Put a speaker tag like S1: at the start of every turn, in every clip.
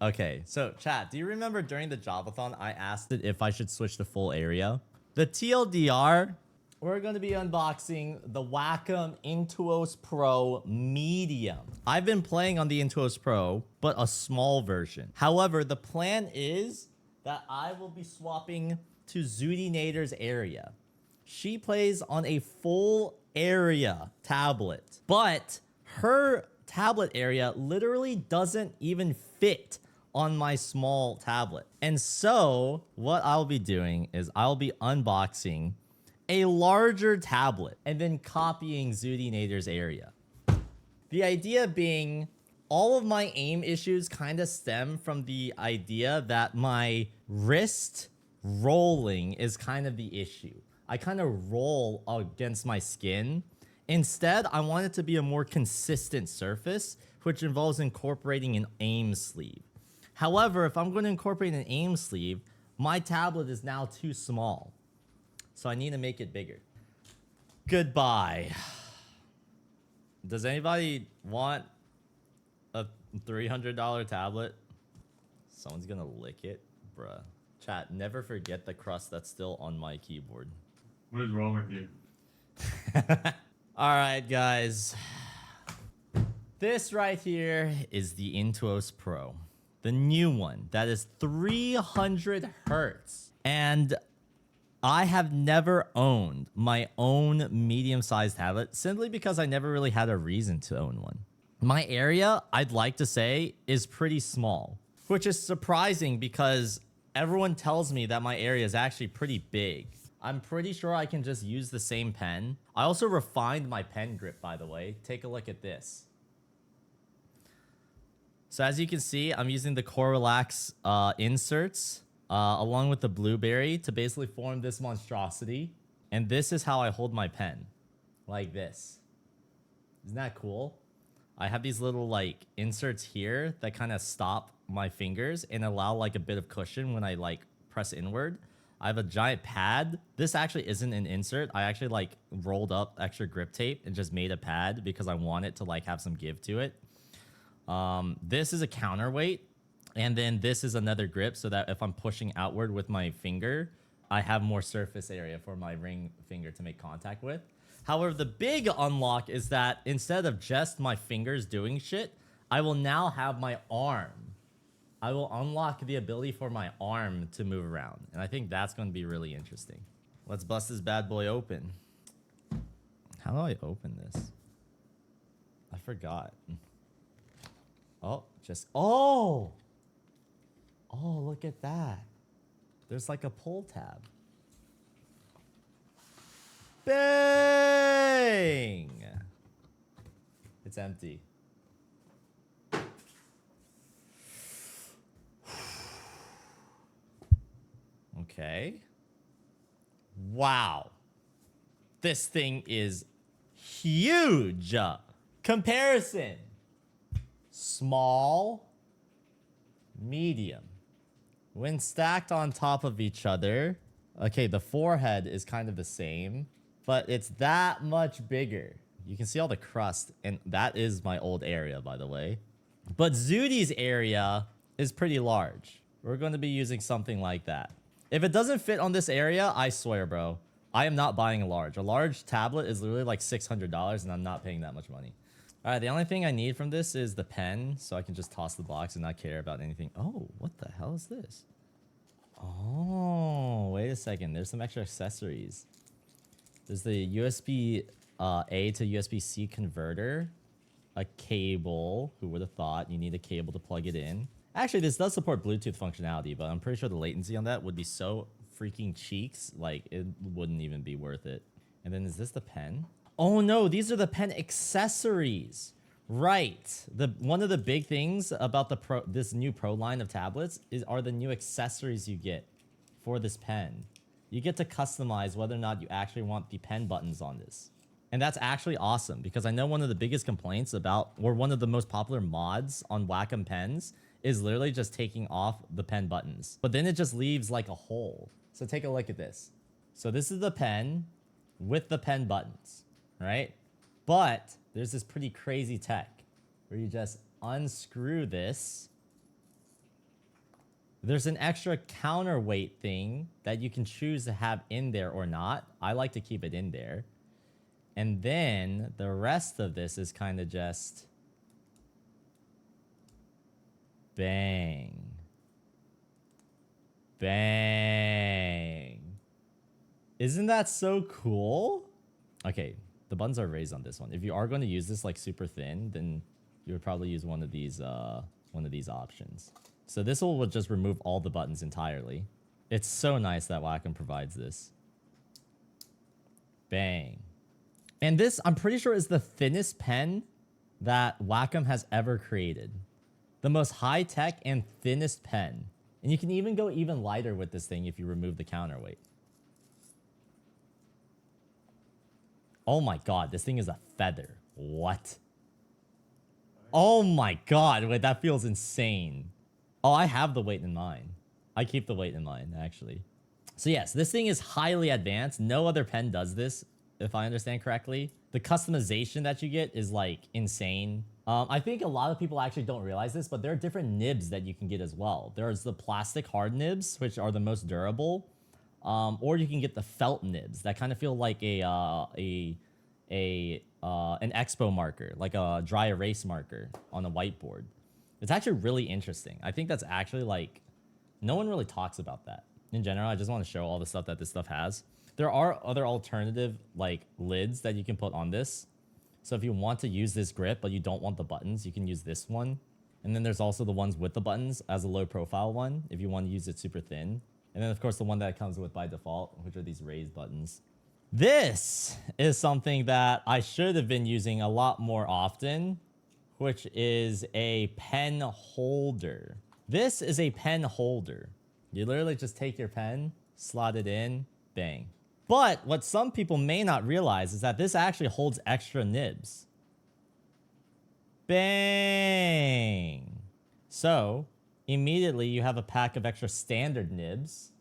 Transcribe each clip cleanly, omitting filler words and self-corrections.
S1: Okay, so chat, do you remember during the Javathon, I asked it if I should switch to full area? The TLDR, we're going to be unboxing the Wacom Intuos Pro Medium. I've been playing on the Intuos Pro, but a small version. However, the plan is that I will be swapping to Xooty Nader's area. She plays on a full area tablet, but her tablet area literally doesn't even fit on my small tablet. And so what I'll be doing is I'll be unboxing a larger tablet and then copying Xooty Nader's area. The idea being all of my aim issues kind of stem from the idea that my wrist rolling is kind of the issue. I kind of roll against my skin. Instead, I want it to be a more consistent surface, which involves incorporating an aim sleeve. However, if I'm going to incorporate an aim sleeve, my tablet is now too small. So I need to make it bigger. Goodbye. Does anybody want a $300 tablet? Someone's going to lick it? Bruh. Chat, never forget the crust that's still on my keyboard.
S2: What is wrong with you?
S1: Alright, guys. This right here is the Intuos Pro. The new one that is 300 hertz. And I have never owned my own medium-sized tablet simply because I never really had a reason to own one. My area, I'd like to say, is pretty small, which is surprising because everyone tells me that my area is actually pretty big. I'm pretty sure I can just use the same pen. I also refined my pen grip, by the way. Take a look at this. So as you can see, I'm using the Core Relax inserts along with the blueberry to basically form this monstrosity. And this is how I hold my pen. Like this. Isn't that cool? I have these little like inserts here that kind of stop my fingers and allow like a bit of cushion when I like press inward. I have a giant pad. This actually isn't an insert. I actually like rolled up extra grip tape and just made a pad because I want it to like have some give to it. This is a counterweight, and then this is another grip so that if I'm pushing outward with my finger, I have more surface area for my ring finger to make contact with. However, the big unlock is that instead of just my fingers doing shit, I will now have my arm. I will unlock the ability for my arm to move around, and I think that's going to be really interesting. Let's bust this bad boy open. How do I open this? I forgot. Oh, oh, look at that. There's like a pull tab. Bang! It's empty. Okay. Wow. This thing is huge. Comparison. Small, medium. When stacked on top of each other, okay, the forehead is kind of the same, but it's that much bigger. You can see all the crust, and that is my old area, by the way. But Xooty's area is pretty large. We're going to be using something like that. If it doesn't fit on this area, I swear, bro, I am not buying a large. A large tablet is literally like $600, and I'm not paying that much money. All right, the only thing I need from this is the pen, so I can just toss the box and not care about anything. Oh, what the hell is this? Oh, wait a second. There's some extra accessories. There's the USB A to USB-C converter, a cable. Who would have thought you need a cable to plug it in? Actually, this does support Bluetooth functionality, but I'm pretty sure the latency on that would be so freaking cheeks, like it wouldn't even be worth it. And then is this the pen? Oh no, these are the pen accessories. Right. One of the big things about this new Pro line of tablets are the new accessories you get for this pen. You get to customize whether or not you actually want the pen buttons on this. And that's actually awesome because I know one of the biggest complaints about, or one of the most popular mods on Wacom pens is literally just taking off the pen buttons. But then it just leaves like a hole. So take a look at this. So this is the pen with the pen buttons. Right? But there's this pretty crazy tech where you just unscrew this There's an extra counterweight thing that you can choose to have in there or not. I like to keep it in there. And then the rest of this is kind of just bang. Bang. Isn't that so cool? Okay, the buttons are raised on this one. If you are going to use this like super thin, then you would probably use one of these options. So this will just remove all the buttons entirely. It's so nice that Wacom provides this. Bang. And this, I'm pretty sure, is the thinnest pen that Wacom has ever created. The most high-tech and thinnest pen. And you can even go even lighter with this thing if you remove the counterweight. Oh my god, this thing is a feather. What? Oh my god, wait, that feels insane. Oh, I have the weight in mind. I keep the weight in mind, actually. So yes, this thing is highly advanced. No other pen does this, if I understand correctly. The customization that you get is like insane. I think a lot of people actually don't realize this, but there are different nibs that you can get as well. There's the plastic hard nibs, which are the most durable. Or you can get the felt nibs that kind of feel like an expo marker, like a dry erase marker on a whiteboard. It's actually really interesting. I think that's actually like, no one really talks about that. In general, I just want to show all the stuff that this stuff has. There are other alternative like lids that you can put on this. So if you want to use this grip, but you don't want the buttons, you can use this one. And then there's also the ones with the buttons as a low profile one, if you want to use it super thin. And then of course the one that it comes with by default, which are these raised buttons. This is something that I should have been using a lot more often, which is a pen holder. This is a pen holder. You literally just take your pen, slot it in, bang. But what some people may not realize is that this actually holds extra nibs. Bang. So immediately you have a pack of extra standard nibs.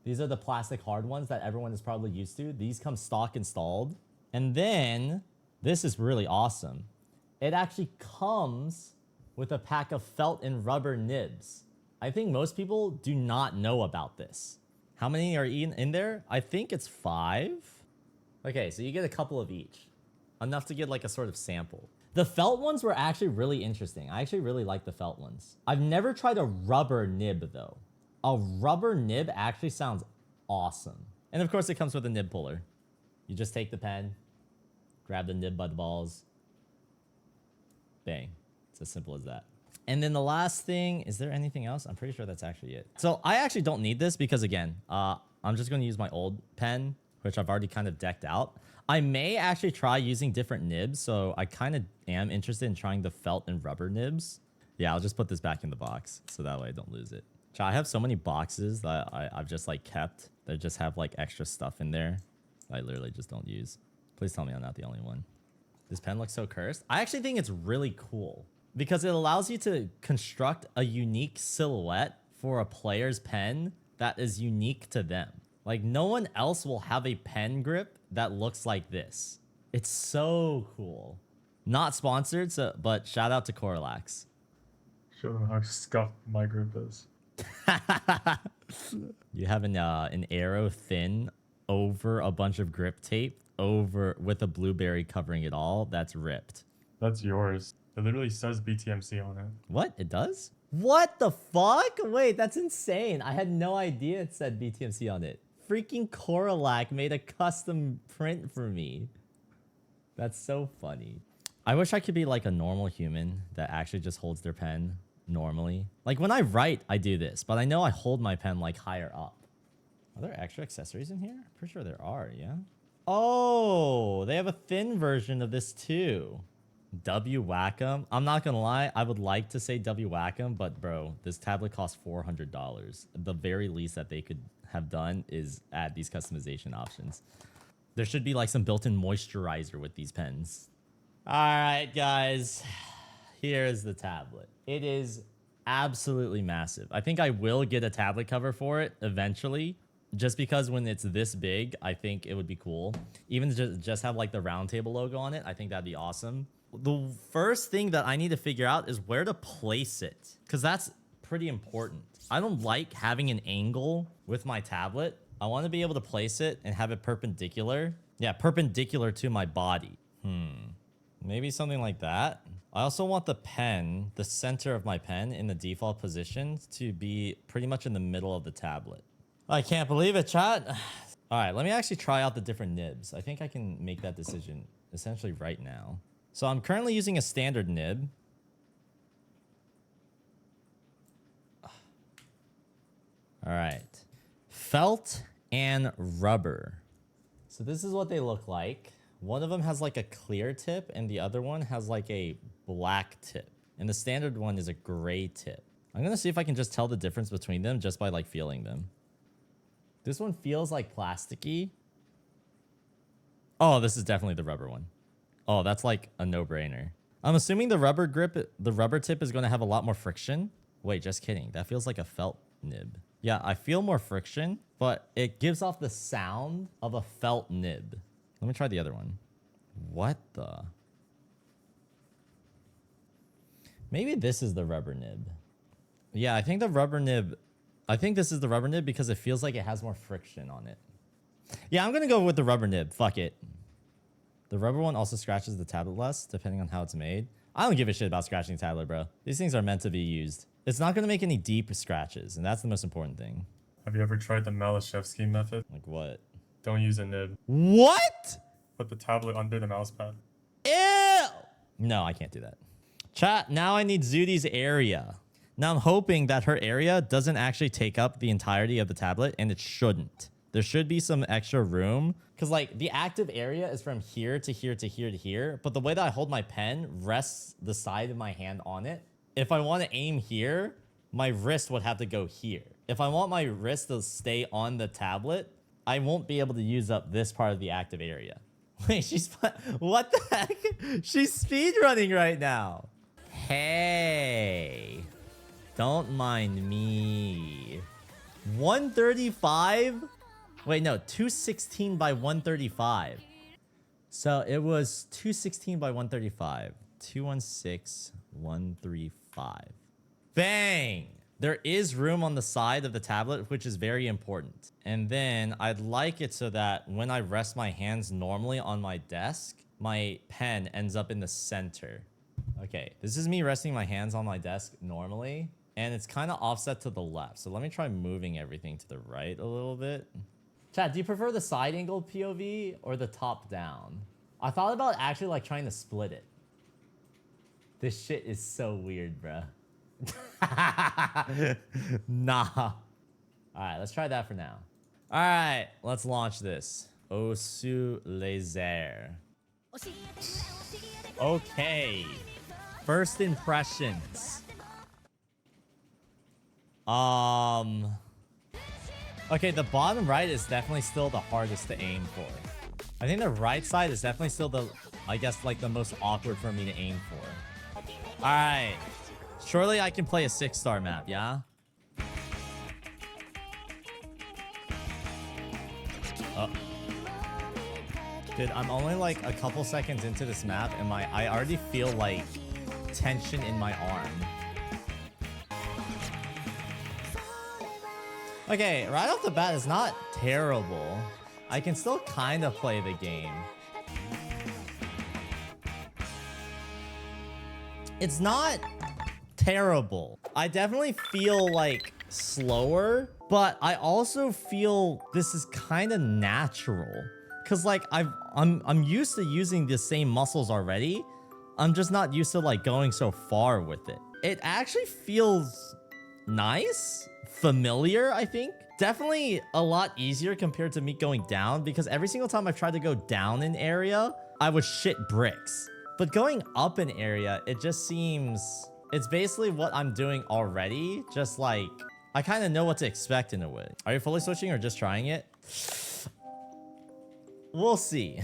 S1: These are the plastic hard ones that everyone is probably used to. These come stock installed. And then this is really awesome. It actually comes with a pack of felt and rubber nibs. I think most people do not know about this. How many are in there? I think it's 5. Okay, so you get a couple of each. Enough to get like a sort of sample. The felt ones were actually really interesting. I actually really like the felt ones. I've never tried a rubber nib though. A rubber nib actually sounds awesome. And of course it comes with a nib puller. You just take the pen, grab the nib by the balls, bang. It's as simple as that. And then the last thing, is there anything else? I'm pretty sure that's actually it. So I actually don't need this because again, I'm just going to use my old pen, which I've already kind of decked out. I may actually try using different nibs. So I kind of am interested in trying the felt and rubber nibs. Yeah, I'll just put this back in the box so that way I don't lose it. I have so many boxes that I've just like kept that just have like extra stuff in there that I literally just don't use. Please tell me I'm not the only one. This pen looks so cursed. I actually think it's really cool because it allows you to construct a unique silhouette for a player's pen that is unique to them. Like no one else will have a pen grip that looks like this. It's so cool. Not sponsored, so, but shout out to Coralax.
S2: Show them how scuffed my grip is.
S1: You have an arrow thin over a bunch of grip tape over with a blueberry covering it all. That's ripped.
S2: That's yours. It literally says BTMC on it.
S1: What? It does? What the fuck? Wait, that's insane. I had no idea it said BTMC on it. Freaking Coralac made a custom print for me. That's so funny. I wish I could be like a normal human that actually just holds their pen normally. Like when I write, I do this, but I know I hold my pen like higher up. Are there extra accessories in here? Pretty sure there are, yeah? Oh, they have a thin version of this too. W Wacom. I'm not gonna lie, I would like to say W Wacom, but bro, this tablet costs $400. The very least that they could have done is add these customization options. There should be like some built-in moisturizer with these pens. All right, guys. Here's the tablet. It is absolutely massive. I think I will get a tablet cover for it eventually, just because when it's this big, I think it would be cool. Even to just have like the round table logo on it, I think that'd be awesome. The first thing that I need to figure out is where to place it, because that's pretty important. I don't like having an angle with my tablet. I want to be able to place it and have it perpendicular. Yeah, perpendicular to my body. Maybe something like that. I also want the pen, the center of my pen in the default position to be pretty much in the middle of the tablet. I can't believe it, chat. All right, let me actually try out the different nibs. I think I can make that decision essentially right now. So I'm currently using a standard nib. All right. Felt and rubber. So this is what they look like. One of them has like a clear tip and the other one has like a black tip. And the standard one is a gray tip. I'm gonna see if I can just tell the difference between them just by like feeling them. This one feels like plasticky. Oh, this is definitely the rubber one. Oh, that's like a no-brainer. I'm assuming the rubber tip is gonna have a lot more friction. Wait, just kidding. That feels like a felt nib. Yeah, I feel more friction, but it gives off the sound of a felt nib. Let me try the other one. What the? Maybe this is the rubber nib. Yeah, I think the rubber nib... I think this is the rubber nib because it feels like it has more friction on it. Yeah, I'm going to go with the rubber nib. Fuck it. The rubber one also scratches the tablet less, depending on how it's made. I don't give a shit about scratching the tablet, bro. These things are meant to be used. It's not going to make any deep scratches, and that's the most important thing.
S2: Have you ever tried the Malashevsky method?
S1: Like what?
S2: Don't use a nib.
S1: What?
S2: Put the tablet under the mouse pad.
S1: Ew! No, I can't do that. Chat, now I need Xooty's area. Now I'm hoping that her area doesn't actually take up the entirety of the tablet, and it shouldn't. There should be some extra room. Because like the active area is from here to here to here to here. But the way that I hold my pen rests the side of my hand on it. If I want to aim here, my wrist would have to go here. If I want my wrist to stay on the tablet, I won't be able to use up this part of the active area. Wait, what the heck? She's speedrunning right now. Hey, don't mind me. 135? Wait, no, 216 by 135. So it was 216 by 135. 216, 135. Bang! There is room on the side of the tablet, which is very important. And then I'd like it so that when I rest my hands normally on my desk, my pen ends up in the center. Okay, this is me resting my hands on my desk normally, and it's kind of offset to the left. So let me try moving everything to the right a little bit. Chat, do you prefer the side angle POV or the top down? I thought about actually like trying to split it. This shit is so weird, bruh. Nah. All right, let's try that for now. All right, let's launch this. Osu laser. Okay. First impressions. Okay, the bottom right is definitely still the hardest to aim for. I think the right side is definitely still the, I guess, like the most awkward for me to aim for. All right. Surely I can play a 6-star map, yeah? Oh. Dude, I'm only like a couple seconds into this map and I already feel like tension in my arm. Okay, right off the bat, it's not terrible. I can still kind of play the game. It's not terrible. I definitely feel like slower, but I also feel this is kind of natural. Cause like I'm used to using the same muscles already. I'm just not used to like going so far with it. It actually feels nice, familiar, I think. Definitely a lot easier compared to me going down, because every single time I've tried to go down an area, I would shit bricks. But going up an area, it just seems... It's basically what I'm doing already, just like... I kind of know what to expect in a way. Are you fully switching or just trying it? We'll see.